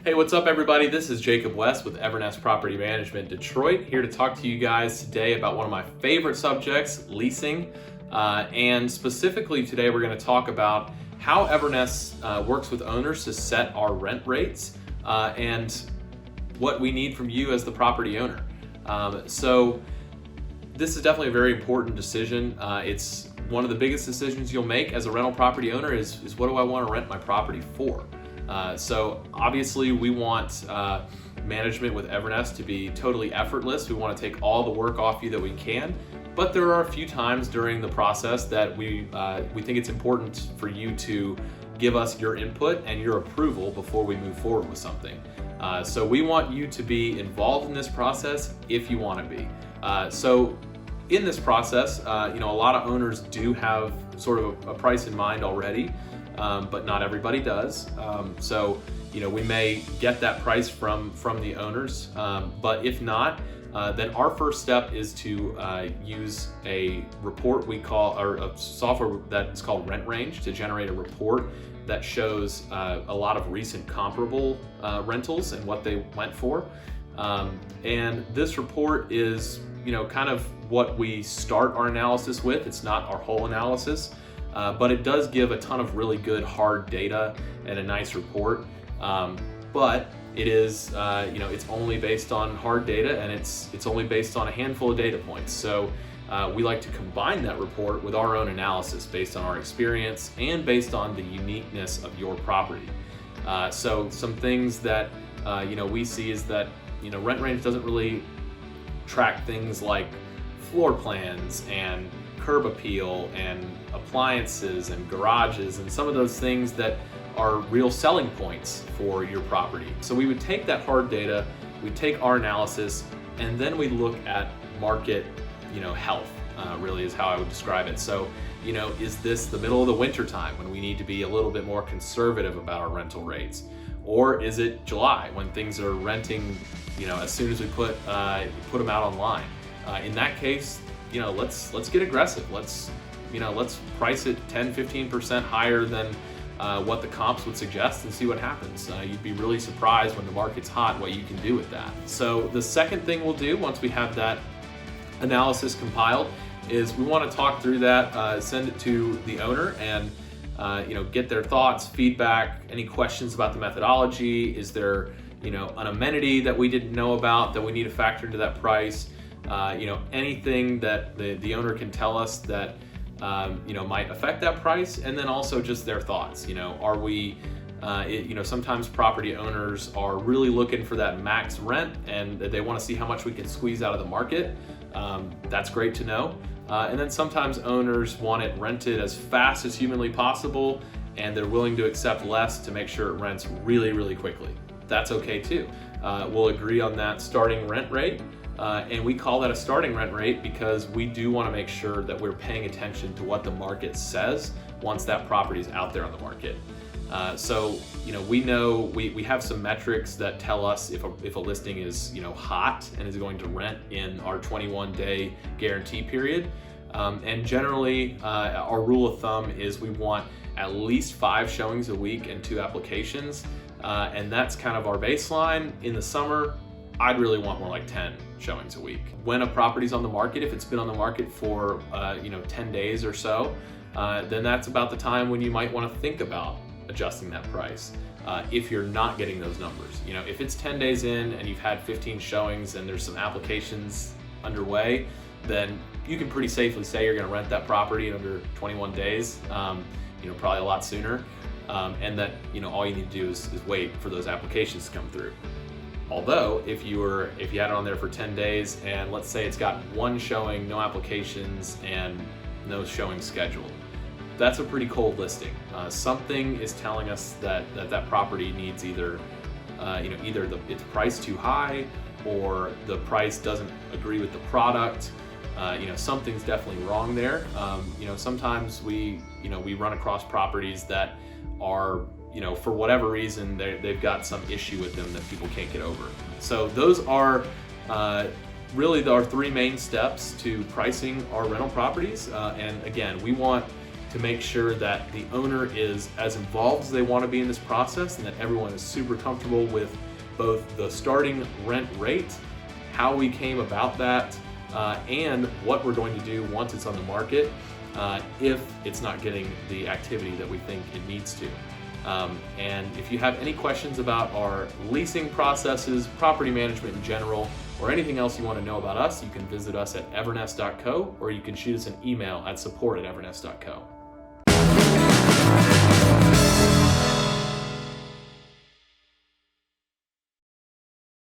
Hey, what's up everybody? This is Jacob West with Evernest Property Management Detroit, here to talk to you guys today about one of my favorite subjects, leasing. And specifically today we're going to talk about how Evernest works with owners to set our rent rates and what we need from you as the property owner. So this is definitely a very important decision. It's one of the biggest decisions you'll make as a rental property owner is what do I want to rent my property for? So obviously we want management with Evernest to be totally effortless. We want to take all the work off you that we can, but there are a few times during the process that we think it's important for you to give us your input and your approval before we move forward with something. So we want you to be involved in this process if you want to be. So in this process, a lot of owners do have sort of a price in mind already. But not everybody does. So we may get that price from the owners, but if not, then our first step is to use a report or a software that's called Rent Range to generate a report that shows a lot of recent comparable rentals and what they went for. And this report is kind of what we start our analysis with. It's not our whole analysis. But it does give a ton of really good hard data and a nice report. But it is, it's only based on hard data, and it's only based on a handful of data points. So we like to combine that report with our own analysis based on our experience and based on the uniqueness of your property. So some things that we see is that Rent Range doesn't really track things like floor plans and curb appeal and appliances and garages and some of those things that are real selling points for your property. So we would take that hard data, we take our analysis, and then we look at market, health, really is how I would describe it. So, is this the middle of the winter time when we need to be a little bit more conservative about our rental rates? Or is it July when things are renting, as soon as we put them out online? In that case, let's get aggressive. Let's price it 10-15% higher than what the comps would suggest and see what happens. You'd be really surprised when the market's hot what you can do with that. So the second thing we'll do once we have that analysis compiled is we want to talk through that, send it to the owner and get their thoughts, feedback, any questions about the methodology. Is there an amenity that we didn't know about that we need to factor into that price? Anything that the owner can tell us that might affect that price, and then also just their thoughts. Are we sometimes property owners are really looking for that max rent and they want to see how much we can squeeze out of the market. That's great to know. And then sometimes owners want it rented as fast as humanly possible, and they're willing to accept less to make sure it rents really, really quickly. That's okay too. We'll agree on that starting rent rate. And we call that a starting rent rate because we do want to make sure that we're paying attention to what the market says once that property is out there on the market. So we know we have some metrics that tell us if a listing is hot and is going to rent in our 21-day guarantee period. And generally, our rule of thumb is we want at least 5 showings a week and 2 applications, and that's kind of our baseline. In the summer, I'd really want more like 10 showings a week. When a property's on the market, if it's been on the market for 10 days or so, then that's about the time when you might want to think about adjusting that price. If you're not getting those numbers, if it's 10 days in and you've had 15 showings and there's some applications underway, then you can pretty safely say you're going to rent that property in under 21 days. Probably a lot sooner, and that all you need to do is wait for those applications to come through. Although, if you had it on there for 10 days and let's say it's got 1 showing, no applications, and no showing scheduled, that's a pretty cold listing. Something is telling us that property needs either it's priced too high or the price doesn't agree with the product. Something's definitely wrong there. Sometimes we run across properties that are for whatever reason, they've got some issue with them that people can't get over. So those are really our 3 main steps to pricing our rental properties. And again, we want to to make sure that the owner is as involved as they want to be in this process, and that everyone is super comfortable with both the starting rent rate, how we came about that, and what we're going to do once it's on the market if it's not getting the activity that we think it needs to. And if you have any questions about our leasing processes, property management in general, or anything else you want to know about us, you can visit us at evernest.co, or you can shoot us an email at support@evernest.co.